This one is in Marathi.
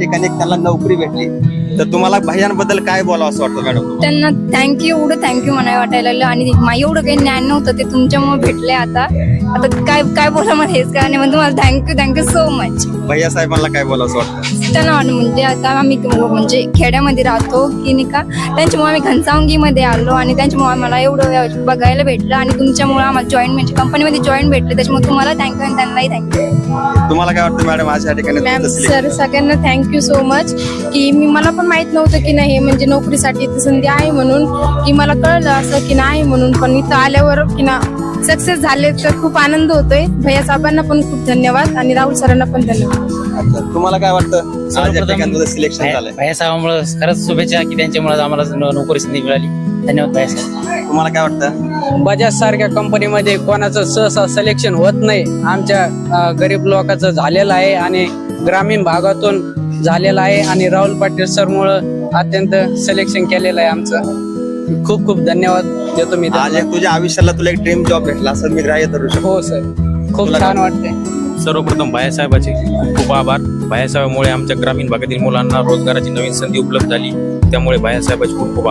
ठिकाणी त्यांना नोकरी भेटली. तर तुम्हाला भैयांबद्दल काय बोलावं असं वाटतं मॅडम? त्यांना थँक्यू, एवढं थँक्यू म्हणायला वाटायला लागलं. आणि एवढं काही ज्ञान नव्हतं ते तुमच्यामुळे भेटले. आता काय काय बोला मला हेच काय नाही, म्हणजे तुम्हाला थँक्यू सो मच. भैया साहेबांना काय बोलावं असं वाटतं? त्यांना म्हणजे आता आम्ही म्हणजे खेड्यामध्ये राहतो की नाही का, त्यांच्यामुळे आम्ही घनसावंगीमध्ये आलो आणि त्यांच्यामुळे आम्हाला एवढं बघायला भेटलं आणि तुमच्यामुळे आम्हाला जॉईन म्हणजे कंपनीमध्ये जॉईन भेटले. त्याच्यामुळे तुम्हाला थँक्यू आणि त्यांनाही थँक्यू. तुम्हाला काय वाटतं मॅडम आज या ठिकाणी मॅम तुमचं सर सगळ्यांना थँक्यू सो मच की मला पण माहित नव्हतं की नाही म्हणजे नोकरीसाठी इथे संधी आहे म्हणून, की मला कळलं असं की नाही म्हणून. पण इथं आल्यावर की ना सक्सेस झाले तर खूप आनंद होतोय. भैया साहेबांना पण खूप धन्यवाद आणि राहुल सरांना पण धन्यवाद. अच्छा, तुम्हाला काय वाटतं आज या ठिकाणी सिलेक्शन झालंय? भैया साहेबांमुळे खरंच शुभेच्छा की त्यांच्यामुळे आम्हाला नोकरी संधी मिळाली. धन्यवाद भैया साहेब. तुम्हाला काय वाटतं? बजाज सारख्या कंपनीमध्ये कोणाचं सहसा सिलेक्शन होत नाही. आमच्या गरीब लोकांचं झालेलं आहे आणि ग्रामीण भागातून झालेलं आहे आणि राहुल पाटील सर मुळे अत्यंत सिलेक्शन केलेलं आहे आमचं. खूप खूप धन्यवाद देतो मी. आज एक तुझ्या आयुष्याला तुला एक ड्रीम जॉब भेटला असं मी ग्राह्य धरू शकतो. हो सर, खूप छान वाटतंय. सर्वप्रथम भायासाहेबाचे खूप आभार. भायासाहेबामुळे आमच्या ग्रामीण भागातील मुलांना रोजगाराची नवीन संधी उपलब्ध झाली. त्यामुळे भायासाहेबाचे खूप खूप आभार.